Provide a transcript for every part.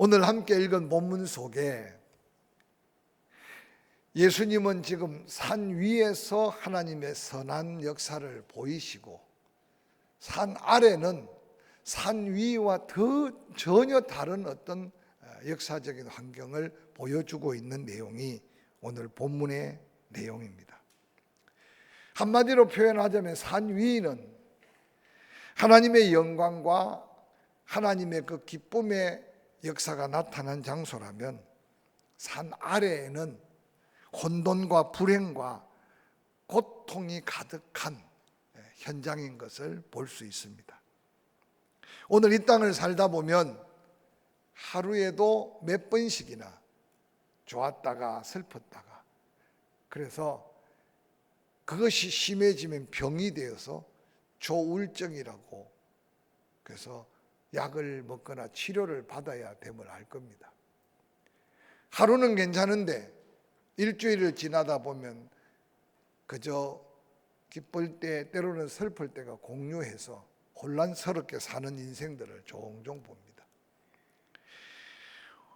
오늘 함께 읽은 본문 속에 예수님은 지금 산 위에서 하나님의 선한 역사를 보이시고, 산 아래는 산 위와 전혀 다른 어떤 역사적인 환경을 보여주고 있는 내용이 오늘 본문의 내용입니다. 한마디로 표현하자면 산 위는 하나님의 영광과 하나님의 그 기쁨의 역사가 나타난 장소라면, 산 아래에는 혼돈과 불행과 고통이 가득한 현장인 것을 볼 수 있습니다. 오늘 이 땅을 살다 보면 하루에도 몇 번씩이나 좋았다가 슬펐다가, 그래서 그것이 심해지면 병이 되어서 조울증이라고, 그래서 약을 먹거나 치료를 받아야 됨을 알 겁니다. 하루는 괜찮은데 일주일을 지나다 보면 그저 기쁠 때, 때로는 슬플 때가 공유해서 혼란스럽게 사는 인생들을 종종 봅니다.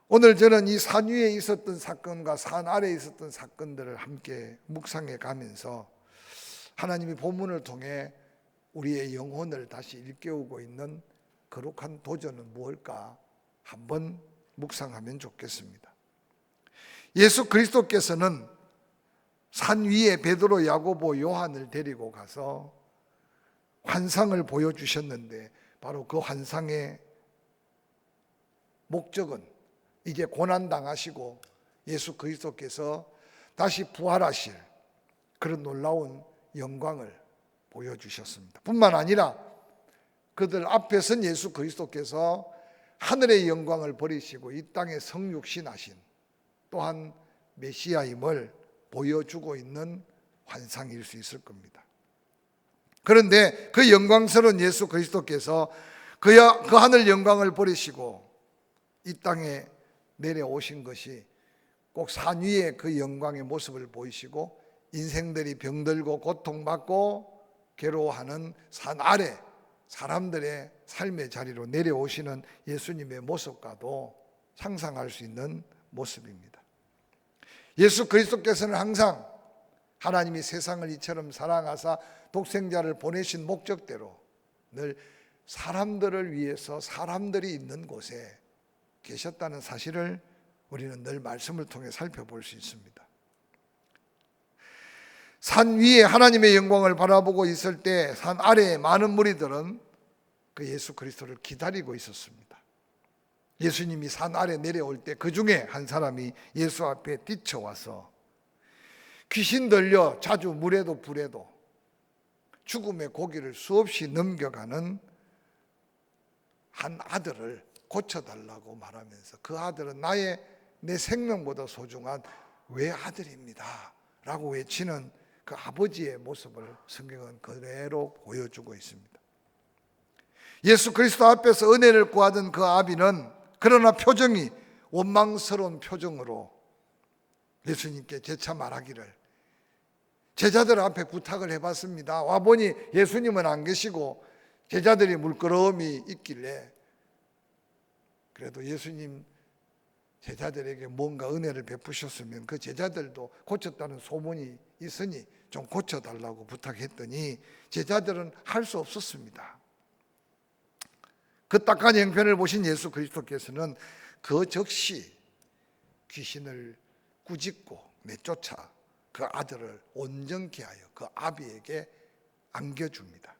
오늘 저는 이 산 위에 있었던 사건과 산 아래에 있었던 사건들을 함께 묵상해 가면서 하나님이 본문을 통해 우리의 영혼을 다시 일깨우고 있는 거룩한 도전은 무엇일까 한번 묵상하면 좋겠습니다. 예수 그리스도께서는 산 위에 베드로, 야고보, 요한을 데리고 가서 환상을 보여주셨는데, 바로 그 환상의 목적은 이제 고난당하시고 예수 그리스도께서 다시 부활하실 그런 놀라운 영광을 보여주셨습니다. 뿐만 아니라 그들 앞에 선 예수 그리스도께서 하늘의 영광을 버리시고 이 땅에 성육신하신 또한 메시아임을 보여주고 있는 환상일 수 있을 겁니다. 그런데 그 영광스러운 예수 그리스도께서 그 하늘 영광을 버리시고 이 땅에 내려오신 것이 꼭 산 위에 그 영광의 모습을 보이시고, 인생들이 병들고 고통받고 괴로워하는 산 아래 사람들의 삶의 자리로 내려오시는 예수님의 모습과도 상상할 수 있는 모습입니다. 예수 그리스도께서는 항상 하나님이 세상을 이처럼 사랑하사 독생자를 보내신 목적대로 늘 사람들을 위해서 사람들이 있는 곳에 계셨다는 사실을 우리는 늘 말씀을 통해 살펴볼 수 있습니다. 산 위에 하나님의 영광을 바라보고 있을 때 산 아래에 많은 무리들은 그 예수 그리스도를 기다리고 있었습니다. 예수님이 산 아래 내려올 때 그 중에 한 사람이 예수 앞에 뛰쳐와서 귀신 들려 자주 물에도 불에도 죽음의 고기를 수없이 넘겨가는 한 아들을 고쳐달라고 말하면서, 그 아들은 내 생명보다 소중한 외아들입니다 라고 외치는 그 아버지의 모습을 성경은 그대로 보여주고 있습니다. 예수 그리스도 앞에서 은혜를 구하던 그 아비는 그러나 표정이 원망스러운 표정으로 예수님께 재차 말하기를, 제자들 앞에 부탁을 해봤습니다. 와보니 예수님은 안 계시고 제자들이 물끄러미 있길래, 그래도 예수님 제자들에게 뭔가 은혜를 베푸셨으면 그 제자들도 고쳤다는 소문이 있으니 좀 고쳐달라고 부탁했더니 제자들은 할 수 없었습니다. 그 딱한 형편을 보신 예수 그리스도께서는 그 즉시 귀신을 꾸짖고 내쫓아 그 아들을 온전케 하여 그 아비에게 안겨줍니다.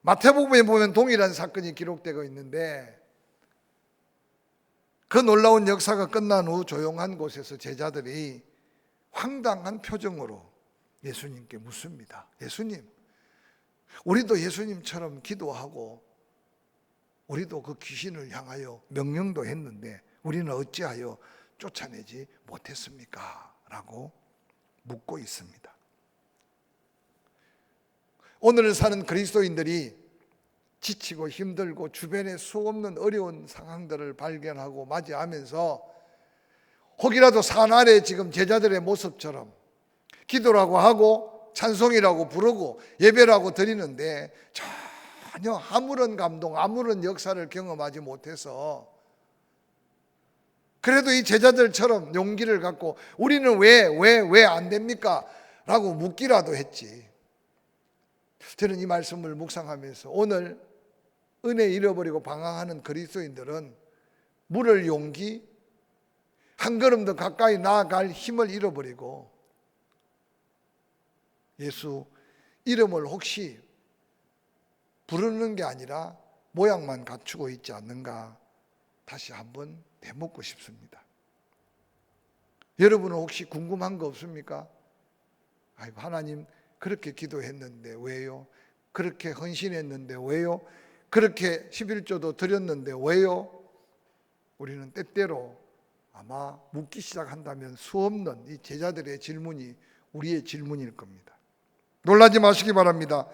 마태복음에 보면 동일한 사건이 기록되고 있는데, 그 놀라운 역사가 끝난 후 조용한 곳에서 제자들이 황당한 표정으로 예수님께 묻습니다. 예수님, 우리도 예수님처럼 기도하고 우리도 그 귀신을 향하여 명령도 했는데 우리는 어찌하여 쫓아내지 못했습니까? 라고 묻고 있습니다. 오늘을 사는 그리스도인들이 지치고 힘들고 주변에 수없는 어려운 상황들을 발견하고 맞이하면서 혹이라도 산 아래 지금 제자들의 모습처럼 기도라고 하고 찬송이라고 부르고 예배라고 드리는데 전혀 아무런 감동, 아무런 역사를 경험하지 못해서 그래도 이 제자들처럼 용기를 갖고 우리는 왜 안 됩니까? 라고 묻기라도 했지. 저는 이 말씀을 묵상하면서 오늘 은혜 잃어버리고 방황하는 그리스도인들은 물을 용기, 한 걸음 더 가까이 나아갈 힘을 잃어버리고 예수 이름을 혹시 부르는 게 아니라 모양만 갖추고 있지 않는가 다시 한번 되묻고 싶습니다. 여러분은 혹시 궁금한 거 없습니까? 아이고, 하나님 그렇게 기도했는데 왜요? 그렇게 헌신했는데 왜요? 그렇게 11조도 드렸는데 왜요? 우리는 때때로 아마 묻기 시작한다면 수없는 이 제자들의 질문이 우리의 질문일 겁니다. 놀라지 마시기 바랍니다.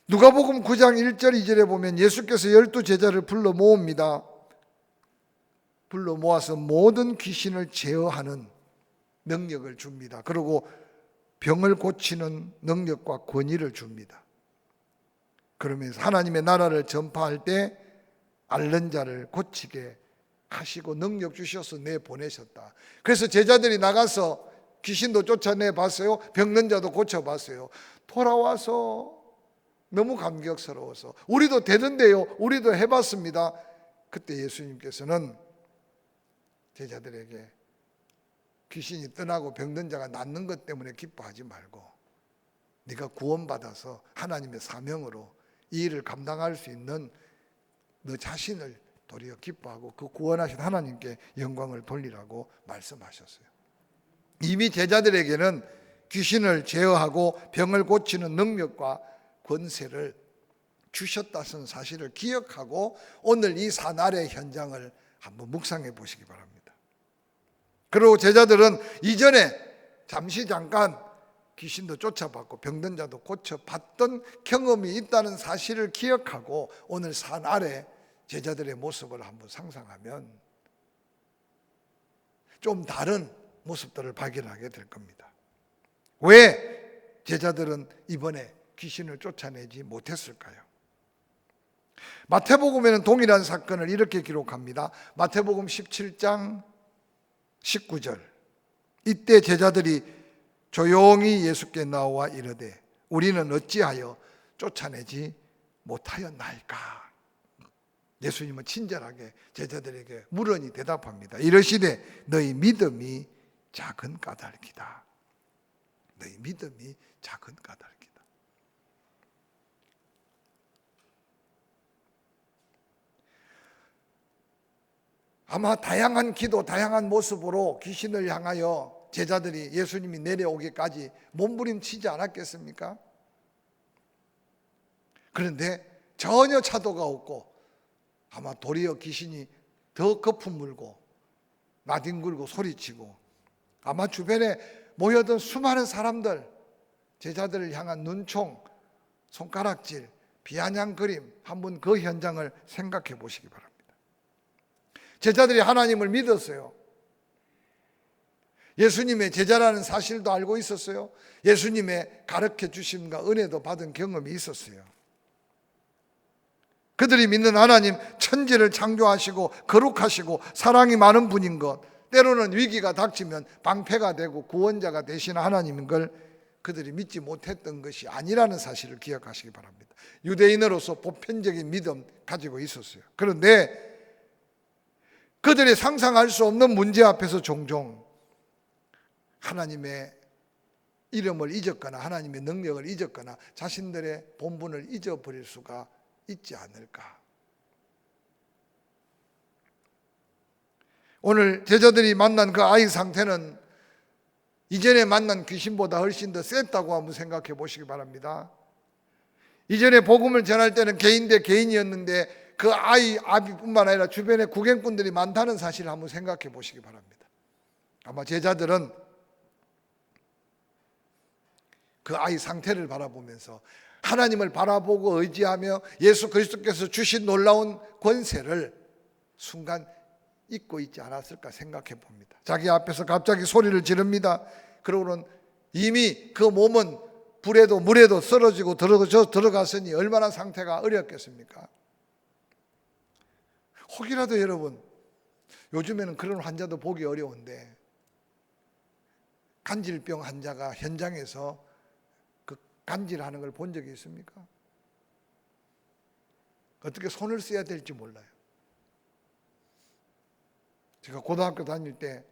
누가복음 9장 1절 2절에 보면 예수께서 12제자를 불러 모읍니다. 불러 모아서 모든 귀신을 제어하는 능력을 줍니다. 그리고 병을 고치는 능력과 권위를 줍니다. 그러면서 하나님의 나라를 전파할 때 앓는 자를 고치게 하시고 능력 주셔서 내보내셨다. 그래서 제자들이 나가서 귀신도 쫓아내 봤어요. 병든 자도 고쳐봤어요. 돌아와서 너무 감격스러워서 우리도 되던데요. 우리도 해봤습니다. 그때 예수님께서는 제자들에게 귀신이 떠나고 병든 자가 낫는 것 때문에 기뻐하지 말고 네가 구원받아서 하나님의 사명으로 이 일을 감당할 수 있는 너 자신을 도리어 기뻐하고 그 구원하신 하나님께 영광을 돌리라고 말씀하셨어요. 이미 제자들에게는 귀신을 제어하고 병을 고치는 능력과 권세를 주셨다는 사실을 기억하고 오늘 이 사날의 현장을 한번 묵상해 보시기 바랍니다. 그리고 제자들은 이전에 잠깐 귀신도 쫓아봤고 병든 자도 고쳐봤던 경험이 있다는 사실을 기억하고 오늘 산 아래 제자들의 모습을 한번 상상하면 좀 다른 모습들을 발견하게 될 겁니다. 왜 제자들은 이번에 귀신을 쫓아내지 못했을까요? 마태복음에는 동일한 사건을 이렇게 기록합니다. 마태복음 17장 19절. 이때 제자들이 조용히 예수께 나와 이르되 우리는 어찌하여 쫓아내지 못하였나이까? 예수님은 친절하게 제자들에게 물으니 대답합니다. 이러시되 너희 믿음이 작은 까닭이다. 너희 믿음이 작은 까닭이다. 아마 다양한 기도, 다양한 모습으로 귀신을 향하여 제자들이 예수님이 내려오기까지 몸부림치지 않았겠습니까? 그런데 전혀 차도가 없고 아마 도리어 귀신이 더 거품 물고 나뒹굴고 소리치고 아마 주변에 모여든 수많은 사람들 제자들을 향한 눈총, 손가락질, 비아냥거림 한번 그 현장을 생각해 보시기 바랍니다. 제자들이 하나님을 믿었어요. 예수님의 제자라는 사실도 알고 있었어요. 예수님의 가르쳐 주심과 은혜도 받은 경험이 있었어요. 그들이 믿는 하나님 천지를 창조하시고 거룩하시고 사랑이 많은 분인 것, 때로는 위기가 닥치면 방패가 되고 구원자가 되시는 하나님인 걸 그들이 믿지 못했던 것이 아니라는 사실을 기억하시기 바랍니다. 유대인으로서 보편적인 믿음 가지고 있었어요. 그런데 그들이 상상할 수 없는 문제 앞에서 종종 하나님의 이름을 잊었거나 하나님의 능력을 잊었거나 자신들의 본분을 잊어버릴 수가 있지 않을까. 오늘 제자들이 만난 그 아이 상태는 이전에 만난 귀신보다 훨씬 더 셌다고 한번 생각해 보시기 바랍니다. 이전에 복음을 전할 때는 개인 대 개인이었는데 그 아비뿐만 아니라 주변에 구경꾼들이 많다는 사실을 한번 생각해 보시기 바랍니다. 아마 제자들은 그 아이 상태를 바라보면서 하나님을 바라보고 의지하며 예수 그리스도께서 주신 놀라운 권세를 순간 잊고 있지 않았을까 생각해 봅니다. 자기 앞에서 갑자기 소리를 지릅니다. 그러고는 이미 그 몸은 불에도 물에도 쓰러지고 들어갔으니 얼마나 상태가 어렵겠습니까? 혹이라도 여러분, 요즘에는 그런 환자도 보기 어려운데 간질병 환자가 현장에서 그 간질하는 걸 본 적이 있습니까? 어떻게 손을 써야 될지 몰라요. 제가 고등학교 다닐 때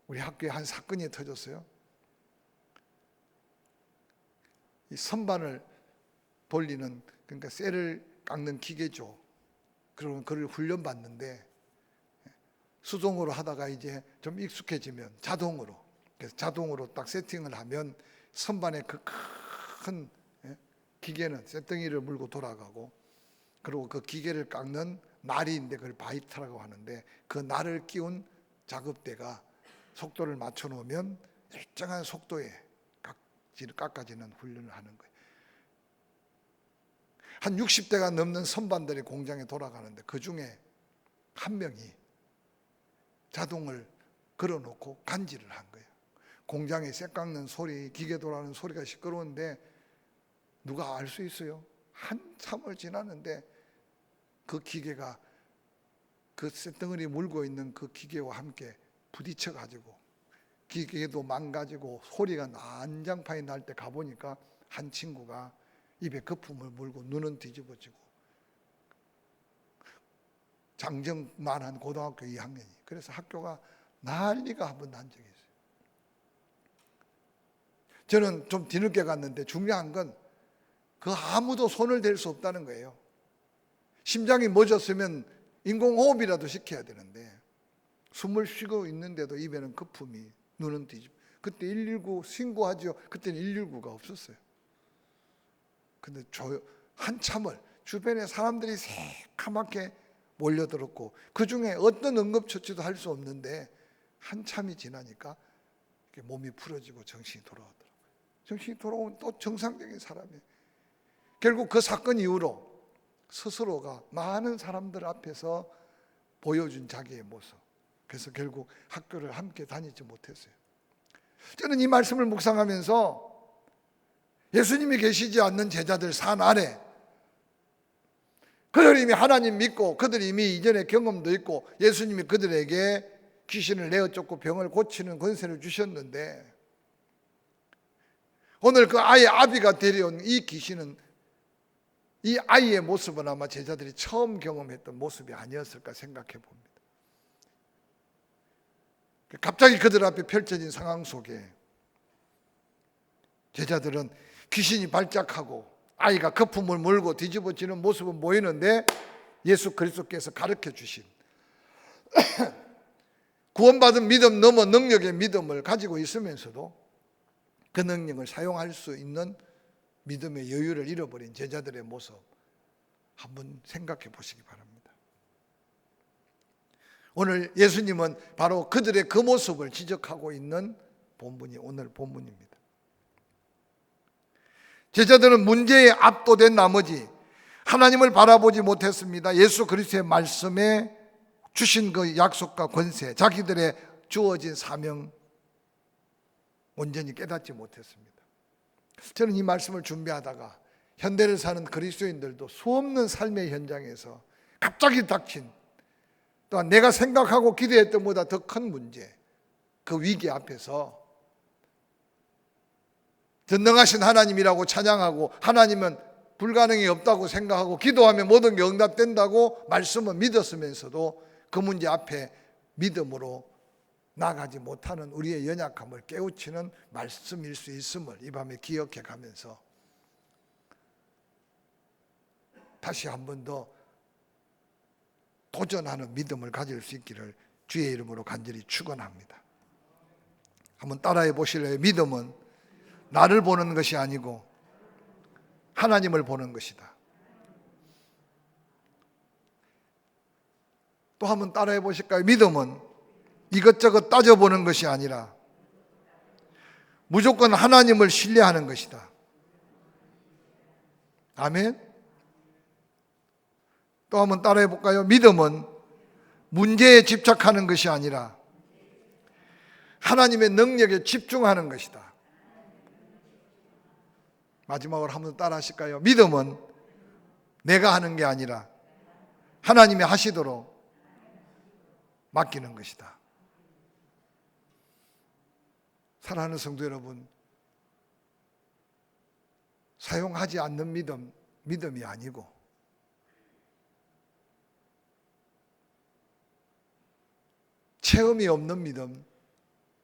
우리 학교에 한 사건이 터졌어요. 이 선반을 돌리는, 그러니까 쇠를 깎는 기계죠. 그러면 그걸 훈련받는데 수동으로 하다가 이제 좀 익숙해지면 자동으로, 그래서 자동으로 딱 세팅을 하면 선반의 그 큰 기계는 쇳덩이를 물고 돌아가고, 그리고 그 기계를 깎는 날이 있는데 그걸 바이트라고 하는데, 그 날을 끼운 작업대가 속도를 맞춰 놓으면 일정한 속도에 깎아지는 훈련을 하는 거예요. 한 60대가 넘는 선반들이 공장에 돌아가는데 그 중에 한 명이 자동을 걸어놓고 간질을 한 거예요. 공장에 쇠 깎는 소리, 기계 돌아가는 소리가 시끄러운데 누가 알 수 있어요? 한참을 지났는데 그 기계가 그 쇳덩어리 물고 있는 그 기계와 함께 부딪혀 가지고 기계도 망가지고 소리가 난장판이 날 때 가보니까 한 친구가 입에 거품을 물고 눈은 뒤집어지고, 장정만한 고등학교 2학년이. 그래서 학교가 난리가 한번 난 적이 있어요. 저는 좀 뒤늦게 갔는데 중요한 건 그 아무도 손을 댈 수 없다는 거예요. 심장이 멎었으면 인공호흡이라도 시켜야 되는데 숨을 쉬고 있는데도 입에는 거품이, 눈은 뒤집어. 그때 119 신고하죠. 그때는 119가 없었어요. 근데 한참을 주변에 사람들이 새카맣게 몰려들었고, 그 중에 어떤 응급처치도 할 수 없는데 한참이 지나니까 몸이 풀어지고 정신이 돌아오더라고요. 정신이 돌아오면 또 정상적인 사람이에요. 결국 그 사건 이후로 스스로가 많은 사람들 앞에서 보여준 자기의 모습, 그래서 결국 학교를 함께 다니지 못했어요. 저는 이 말씀을 묵상하면서 예수님이 계시지 않는 제자들 산 아래, 그들 이미 하나님 믿고 그들이 이미 이전에 경험도 있고 예수님이 그들에게 귀신을 내어쫓고 병을 고치는 권세를 주셨는데, 오늘 그 아이의 아비가 데려온 이 귀신은, 이 아이의 모습은 아마 제자들이 처음 경험했던 모습이 아니었을까 생각해 봅니다. 갑자기 그들 앞에 펼쳐진 상황 속에 제자들은 귀신이 발작하고 아이가 거품을 물고 뒤집어지는 모습은 보이는데, 예수 그리스도께서 가르쳐 주신 구원받은 믿음 넘어 능력의 믿음을 가지고 있으면서도 그 능력을 사용할 수 있는 믿음의 여유를 잃어버린 제자들의 모습 한번 생각해 보시기 바랍니다. 오늘 예수님은 바로 그들의 그 모습을 지적하고 있는 본문이 오늘 본문입니다. 제자들은 문제에 압도된 나머지 하나님을 바라보지 못했습니다. 예수 그리스도의 말씀에 주신 그 약속과 권세, 자기들의 주어진 사명 온전히 깨닫지 못했습니다. 저는 이 말씀을 준비하다가 현대를 사는 그리스도인들도 수없는 삶의 현장에서 갑자기 닥친, 또한 내가 생각하고 기대했던 것보다 더 큰 문제, 그 위기 앞에서 전능하신 하나님이라고 찬양하고 하나님은 불가능이 없다고 생각하고 기도하면 모든 게 응답된다고 말씀을 믿었으면서도 그 문제 앞에 믿음으로 나가지 못하는 우리의 연약함을 깨우치는 말씀일 수 있음을 이 밤에 기억해 가면서 다시 한 번 더 도전하는 믿음을 가질 수 있기를 주의 이름으로 간절히 축원합니다. 한번 따라해 보실래요? 믿음은 나를 보는 것이 아니고 하나님을 보는 것이다. 또 한번 따라해 보실까요? 믿음은 이것저것 따져보는 것이 아니라 무조건 하나님을 신뢰하는 것이다. 아멘. 또 한번 따라해 볼까요? 믿음은 문제에 집착하는 것이 아니라 하나님의 능력에 집중하는 것이다. 마지막으로 한번 따라 하실까요? 믿음은 내가 하는 게 아니라 하나님이 하시도록 맡기는 것이다. 사랑하는 성도 여러분, 사용하지 않는 믿음이 아니고 체험이 없는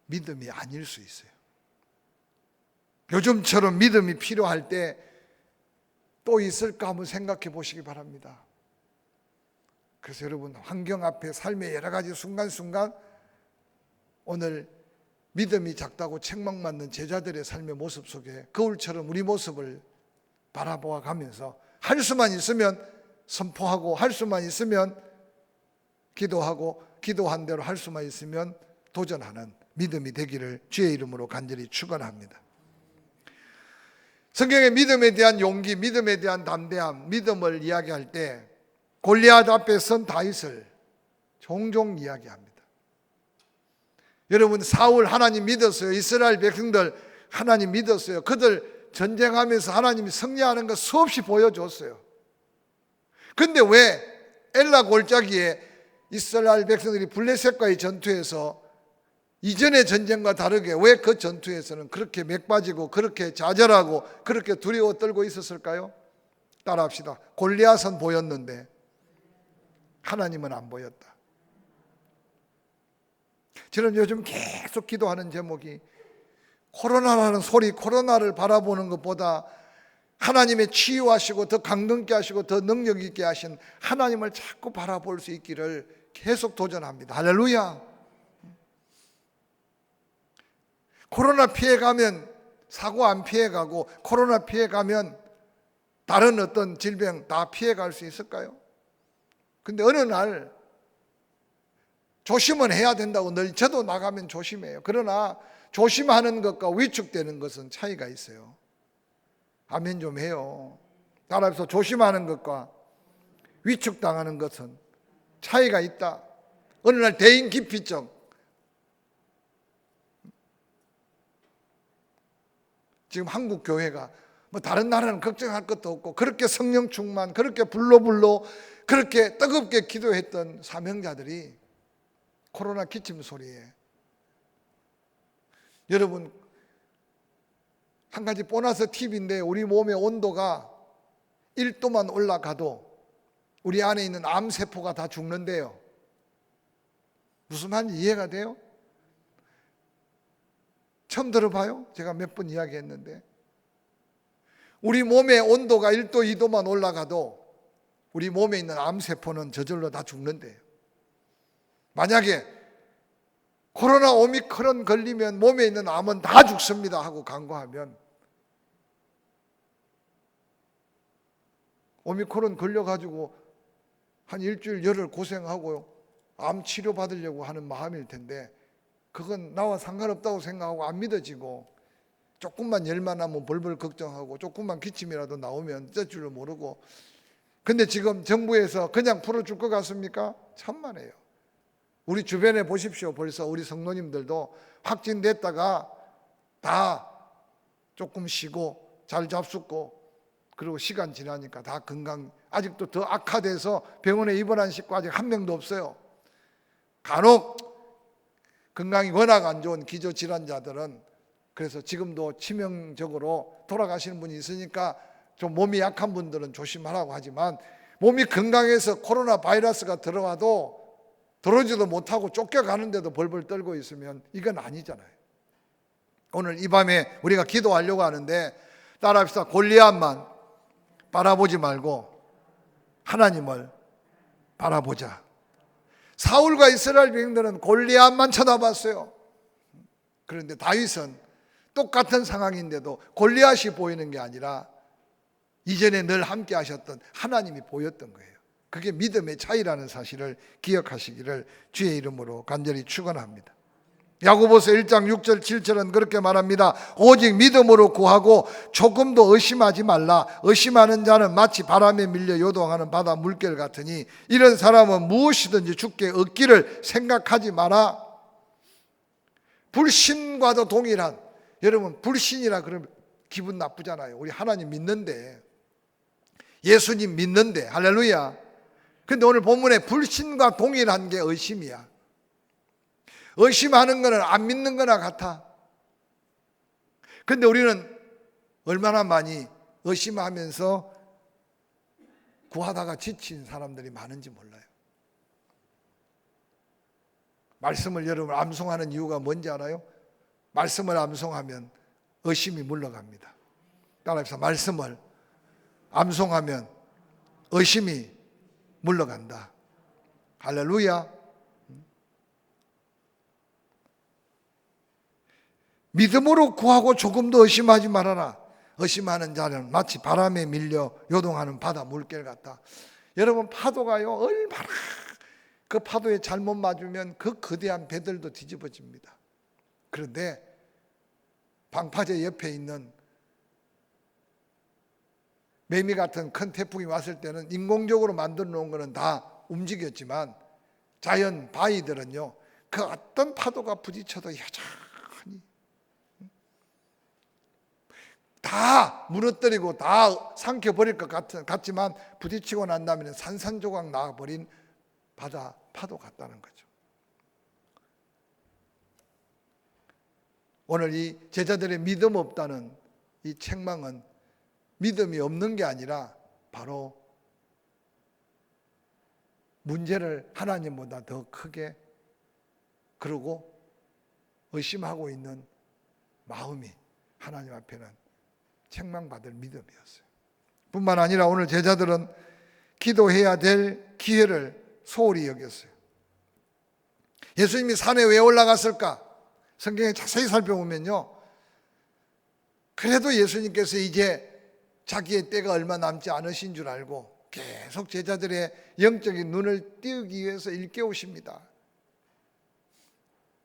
믿음이 아닐 수 있어요. 요즘처럼 믿음이 필요할 때 또 있을까 한번 생각해 보시기 바랍니다. 그래서 여러분, 환경 앞에 삶의 여러 가지 순간순간 오늘 믿음이 작다고 책망받는 제자들의 삶의 모습 속에 거울처럼 우리 모습을 바라보아 가면서 할 수만 있으면 선포하고, 할 수만 있으면 기도하고, 기도한 대로 할 수만 있으면 도전하는 믿음이 되기를 주의 이름으로 간절히 축원합니다. 성경의 믿음에 대한 용기, 믿음에 대한 담대함, 믿음을 이야기할 때 골리앗 앞에 선 다윗을 종종 이야기합니다. 여러분, 사울 하나님 믿었어요. 이스라엘 백성들 하나님 믿었어요. 그들 전쟁하면서 하나님이 승리하는 거 수없이 보여줬어요. 근데 왜 엘라 골짜기에 이스라엘 백성들이 블레셋과의 전투에서 이전의 전쟁과 다르게 왜 그 전투에서는 그렇게 맥빠지고 그렇게 좌절하고 그렇게 두려워 떨고 있었을까요? 따라합시다. 골리앗은 보였는데 하나님은 안 보였다. 저는 요즘 계속 기도하는 제목이 코로나라는 소리, 코로나를 바라보는 것보다 하나님의 치유하시고 더 강건케 하시고 더 능력 있게 하신 하나님을 자꾸 바라볼 수 있기를 계속 도전합니다. 할렐루야. 코로나 피해가면 사고 안 피해가고 코로나 피해가면 다른 어떤 질병 다 피해갈 수 있을까요? 근데 어느 날 조심은 해야 된다고 늘 저도 나가면 조심해요. 그러나 조심하는 것과 위축되는 것은 차이가 있어요. 아멘 좀 해요. 따라서 조심하는 것과 위축당하는 것은 차이가 있다. 어느 날 대인기피증, 지금 한국 교회가 뭐 다른 나라는 걱정할 것도 없고 그렇게 성령 충만, 그렇게 불로 그렇게 뜨겁게 기도했던 사명자들이 코로나 기침 소리에, 여러분 한 가지 보너스 팁인데 우리 몸의 온도가 1도만 올라가도 우리 안에 있는 암세포가 다 죽는데요. 무슨 말인지 이해가 돼요? 처음 들어봐요? 제가 몇 번 이야기했는데 우리 몸의 온도가 1도, 2도만 올라가도 우리 몸에 있는 암세포는 저절로 다 죽는데요. 만약에 코로나 오미크론 걸리면 몸에 있는 암은 다 죽습니다 하고 강구하면 오미크론 걸려가지고 한 일주일 열흘 고생하고 암 치료 받으려고 하는 마음일 텐데 그건 나와 상관없다고 생각하고 안 믿어지고 조금만 열만 하면 벌벌 걱정하고 조금만 기침이라도 나오면 어쩔 줄을 모르고, 근데 지금 정부에서 그냥 풀어줄 것 같습니까? 천만에요. 우리 주변에 보십시오. 벌써 우리 성도님들도 확진됐다가 다 조금 쉬고 잘 잡숫고 그리고 시간 지나니까 다 건강, 아직도 더 악화돼서 병원에 입원한 식구 아직 한 명도 없어요. 간혹 건강이 워낙 안 좋은 기저질환자들은 그래서 지금도 치명적으로 돌아가시는 분이 있으니까 좀 몸이 약한 분들은 조심하라고 하지만 몸이 건강해서 코로나 바이러스가 들어와도 들어오지도 못하고 쫓겨가는데도 벌벌 떨고 있으면 이건 아니잖아요. 오늘 이 밤에 우리가 기도하려고 하는데 따라합시다. 골리앗만 바라보지 말고 하나님을 바라보자. 사울과 이스라엘 백성들은 골리앗만 쳐다봤어요. 그런데 다윗은 똑같은 상황인데도 골리앗이 보이는 게 아니라 이전에 늘 함께 하셨던 하나님이 보였던 거예요. 그게 믿음의 차이라는 사실을 기억하시기를 주의 이름으로 간절히 축원합니다. 야고보서 1장 6절 7절은 그렇게 말합니다. 오직 믿음으로 구하고 조금도 의심하지 말라. 의심하는 자는 마치 바람에 밀려 요동하는 바다 물결 같으니 이런 사람은 무엇이든지 주께 얻기를 생각하지 마라. 불신과도 동일한, 여러분 불신이라 그러면 기분 나쁘잖아요. 우리 하나님 믿는데, 예수님 믿는데, 할렐루야. 근데 오늘 본문에 불신과 동일한 게 의심이야. 의심하는 거는 안 믿는 거나 같아. 근데 우리는 얼마나 많이 의심하면서 구하다가 지친 사람들이 많은지 몰라요. 말씀을 여러분 암송하는 이유가 뭔지 알아요? 말씀을 암송하면 의심이 물러갑니다. 따라해서 말씀을 암송하면 의심이 물러간다. 할렐루야. 믿음으로 구하고 조금도 의심하지 말아라. 의심하는 자는 마치 바람에 밀려 요동하는 바다 물결 같다. 여러분, 파도가요, 얼마나 그 파도에 잘못 맞으면 그 거대한 배들도 뒤집어집니다. 그런데 방파제 옆에 있는 매미 같은 큰 태풍이 왔을 때는 인공적으로 만들어 놓은 거는 다 움직였지만 자연 바위들은요, 그 어떤 파도가 부딪혀도 여전히 다 무너뜨리고 다 삼켜버릴 것 같지만 부딪히고 난 다음에 산산조각 나버린 바다 파도 같다는 거죠. 오늘 이 제자들의 믿음 없다는 이 책망은 믿음이 없는 게 아니라 바로 문제를 하나님보다 더 크게 그러고 의심하고 있는 마음이 하나님 앞에는 책망받을 믿음이었어요. 뿐만 아니라 오늘 제자들은 기도해야 될 기회를 소홀히 여겼어요. 예수님이 산에 왜 올라갔을까? 성경에 자세히 살펴보면요, 그래도 예수님께서 이제 자기의 때가 얼마 남지 않으신 줄 알고 계속 제자들의 영적인 눈을 띄우기 위해서 일깨우십니다.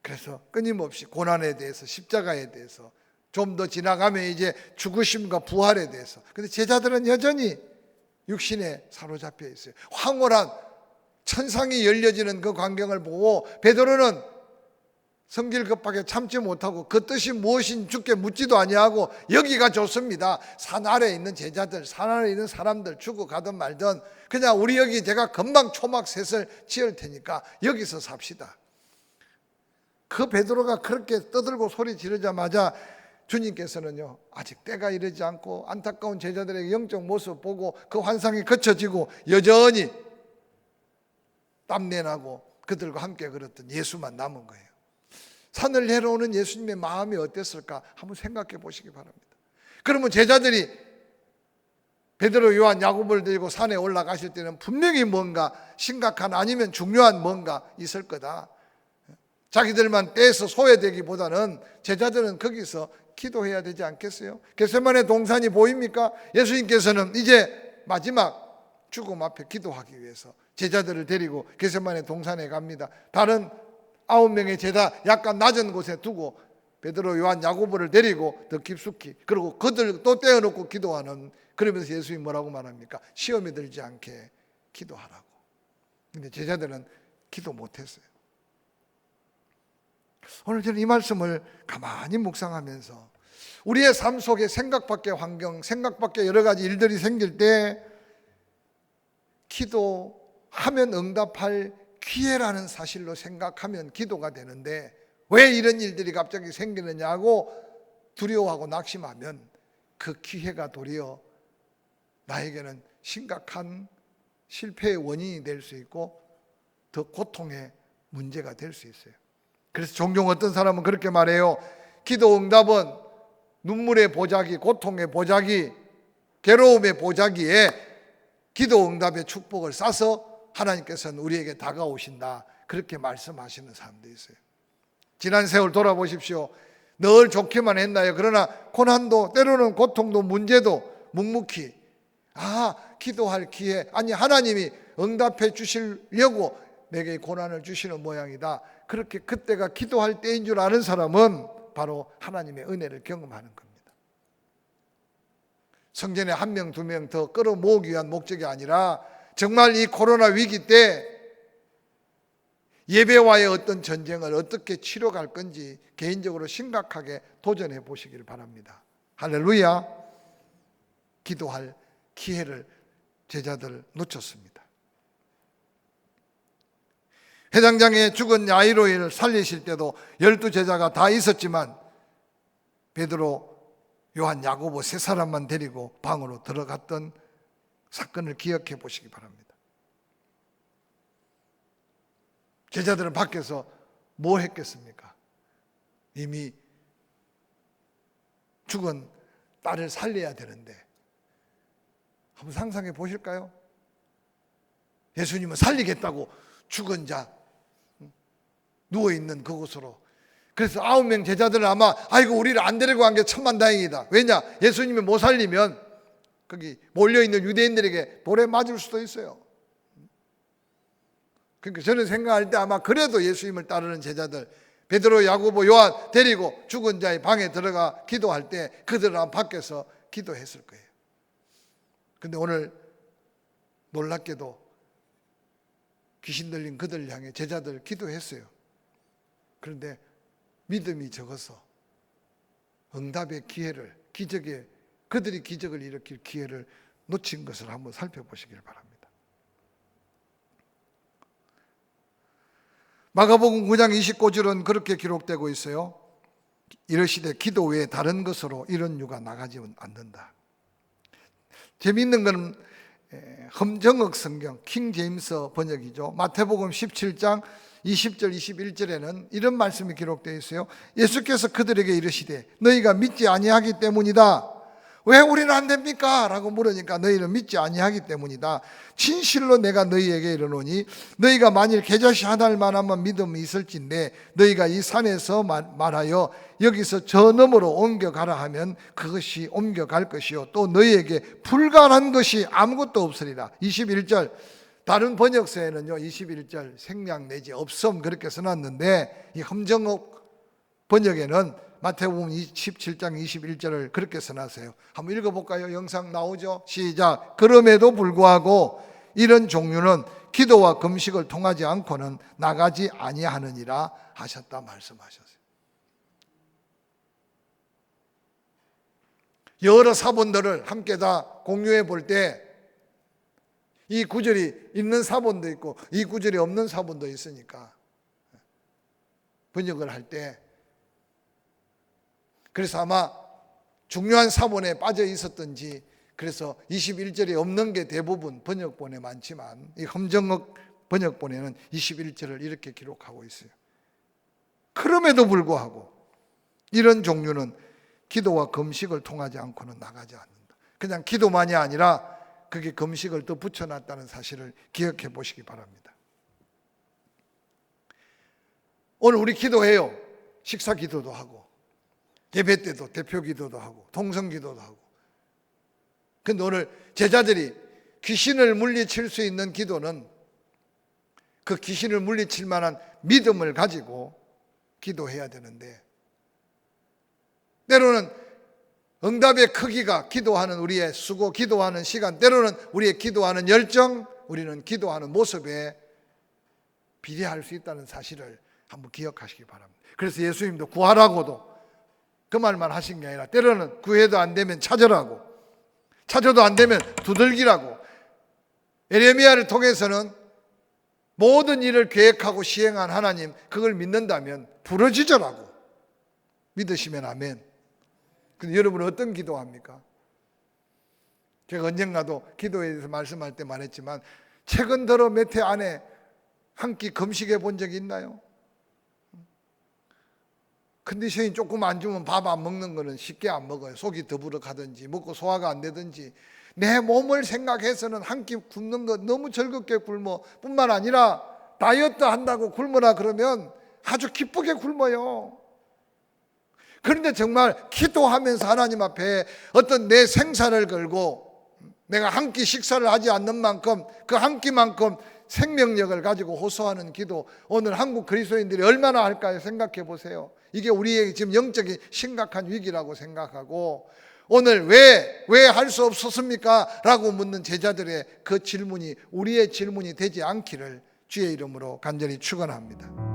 그래서 끊임없이 고난에 대해서, 십자가에 대해서, 좀 더 지나가면 이제 죽으심과 부활에 대해서. 근데 제자들은 여전히 육신에 사로잡혀 있어요. 황홀한 천상이 열려지는 그 광경을 보고 베드로는 성질 급하게 참지 못하고 그 뜻이 무엇인 주께 묻지도 아니하고 여기가 좋습니다. 산 아래에 있는 제자들, 산 아래에 있는 사람들 죽어가든 말든 그냥 우리 여기 제가 금방 초막셋을 지을 테니까 여기서 삽시다. 그 베드로가 그렇게 떠들고 소리 지르자마자 주님께서는요, 아직 때가 이르지 않고 안타까운 제자들의 영적 모습 보고 그 환상이 그쳐지고 여전히 땀내나고 그들과 함께 걸었던 예수만 남은 거예요. 산을 내려오는 예수님의 마음이 어땠을까 한번 생각해 보시기 바랍니다. 그러면 제자들이 베드로, 요한, 야고보를 들고 산에 올라가실 때는 분명히 뭔가 심각한 아니면 중요한 뭔가 있을 거다. 자기들만 떼서 소외되기보다는 제자들은 거기서 기도해야 되지 않겠어요? 겟세마네 동산이 보입니까? 예수님께서는 이제 마지막 죽음 앞에 기도하기 위해서 제자들을 데리고 겟세마네 동산에 갑니다. 다른 9명의 제자 약간 낮은 곳에 두고 베드로, 요한, 야고보를 데리고 더 깊숙이, 그리고 그들 또 떼어놓고 기도하는, 그러면서 예수님이 뭐라고 말합니까? 시험에 들지 않게 기도하라고. 근데 제자들은 기도 못했어요. 오늘 저는 이 말씀을 가만히 묵상하면서 우리의 삶 속에 생각 밖의 환경, 생각 밖의 여러 가지 일들이 생길 때 기도하면 응답할 기회라는 사실로 생각하면 기도가 되는데 왜 이런 일들이 갑자기 생기느냐고 두려워하고 낙심하면 그 기회가 도리어 나에게는 심각한 실패의 원인이 될 수 있고 더 고통의 문제가 될 수 있어요. 그래서 종종 어떤 사람은 그렇게 말해요. 기도 응답은 눈물의 보자기, 고통의 보자기, 괴로움의 보자기에 기도 응답의 축복을 싸서 하나님께서는 우리에게 다가오신다. 그렇게 말씀하시는 사람도 있어요. 지난 세월 돌아보십시오. 늘 좋게만 했나요? 그러나 고난도, 때로는 고통도, 문제도 묵묵히 기도할 기회, 아니 하나님이 응답해 주시려고 내게 고난을 주시는 모양이다. 그렇게 그때가 기도할 때인 줄 아는 사람은 바로 하나님의 은혜를 경험하는 겁니다. 성전에 1명, 2명 더 끌어모으기 위한 목적이 아니라 정말 이 코로나 위기 때 예배와의 어떤 전쟁을 어떻게 치러갈 건지 개인적으로 심각하게 도전해 보시길 바랍니다. 할렐루야. 기도할 기회를 제자들 놓쳤습니다. 회당장에 죽은 야이로를 살리실 때도 12제자가 다 있었지만 베드로, 요한, 야고보 세 사람만 데리고 방으로 들어갔던 사건을 기억해 보시기 바랍니다. 제자들은 밖에서 뭐 했겠습니까? 이미 죽은 딸을 살려야 되는데 한번 상상해 보실까요? 예수님은 살리겠다고 죽은 자 누워있는 그곳으로, 그래서 9명 제자들은 아마 아이고 우리를 안 데리고 간 게 천만다행이다. 왜냐? 예수님이 못 살리면 거기 몰려있는 유대인들에게 돌에 맞을 수도 있어요. 그러니까 저는 생각할 때 아마 그래도 예수님을 따르는 제자들 베드로, 야고보, 요한 데리고 죽은 자의 방에 들어가 기도할 때 그들은 밖에서 기도했을 거예요. 근데 오늘 놀랍게도 귀신 들린 그들 향해 제자들 기도했어요. 그런데 믿음이 적어서 응답의 기회를, 그들이 기적을 일으킬 기회를 놓친 것을 한번 살펴보시길 바랍니다. 마가복음 9장 29절은 그렇게 기록되고 있어요. 이르시되 기도 외에 다른 것으로 이런 유가 나가지 않는다. 재미있는 건 험정억 성경 킹 제임스 번역이죠. 마태복음 17장 20절 21절에는 이런 말씀이 기록되어 있어요. 예수께서 그들에게 이르시되 너희가 믿지 아니하기 때문이다. 왜 우리는 안 됩니까? 라고 물으니까 너희는 믿지 아니하기 때문이다. 진실로 내가 너희에게 이르노니 너희가 만일 겨자씨 한 알만하면 믿음이 있을진데 너희가 이 산에서 말하여 여기서 저 너머로 옮겨가라 하면 그것이 옮겨갈 것이요 또 너희에게 불가능한 것이 아무것도 없으리라. 21절 다른 번역서에는요 21절 생략 내지 없음 그렇게 써놨는데 이 험정옥 번역에는 마태복음 17장 21절을 그렇게 써놨어요. 한번 읽어볼까요? 영상 나오죠? 시작. 그럼에도 불구하고 이런 종류는 기도와 금식을 통하지 않고는 나가지 아니하느니라 하셨다 말씀하셨어요. 여러 사본들을 함께 다 공유해 볼 때 이 구절이 있는 사본도 있고 이 구절이 없는 사본도 있으니까 번역을 할 때 그래서 아마 중요한 사본에 빠져 있었던지 그래서 21절이 없는 게 대부분 번역본에 많지만 이 험정억 번역본에는 21절을 이렇게 기록하고 있어요. 그럼에도 불구하고 이런 종류는 기도와 금식을 통하지 않고는 나가지 않는다. 그냥 기도만이 아니라 그게 금식을 또 붙여놨다는 사실을 기억해 보시기 바랍니다. 오늘 우리 기도해요. 식사 기도도 하고 예배 때도 대표 기도도 하고 통성 기도도 하고. 근데 오늘 제자들이 귀신을 물리칠 수 있는 기도는 그 귀신을 물리칠 만한 믿음을 가지고 기도해야 되는데 때로는 응답의 크기가 기도하는 우리의 수고, 기도하는 시간, 때로는 우리의 기도하는 열정, 우리는 기도하는 모습에 비례할 수 있다는 사실을 한번 기억하시기 바랍니다. 그래서 예수님도 구하라고도 그 말만 하신 게 아니라 때로는 구해도 안 되면 찾으라고, 찾아도 안 되면 두들기라고. 예레미야를 통해서는 모든 일을 계획하고 시행한 하나님, 그걸 믿는다면 부르짖으라고. 믿으시면 아멘. 근데 여러분은 어떤 기도합니까? 제가 언젠가도 기도에 대해서 말씀할 때 말했지만 최근 들어 몇 해 안에 한 끼 금식해 본 적이 있나요? 컨디션이 조금 안 좋으면 밥 안 먹는 거는 쉽게 안 먹어요. 속이 더부룩하든지 먹고 소화가 안 되든지. 내 몸을 생각해서는 한 끼 굶는 거 너무 즐겁게 굶어. 뿐만 아니라 다이어트 한다고 굶으라 그러면 아주 기쁘게 굶어요. 그런데 정말 기도하면서 하나님 앞에 어떤 내 생사를 걸고 내가 한 끼 식사를 하지 않는 만큼 그 한 끼만큼 생명력을 가지고 호소하는 기도, 오늘 한국 그리스도인들이 얼마나 할까요? 생각해 보세요. 이게 우리에게 지금 영적인 심각한 위기라고 생각하고 오늘 왜 할 수 없었습니까? 라고 묻는 제자들의 그 질문이 우리의 질문이 되지 않기를 주의 이름으로 간절히 축원합니다.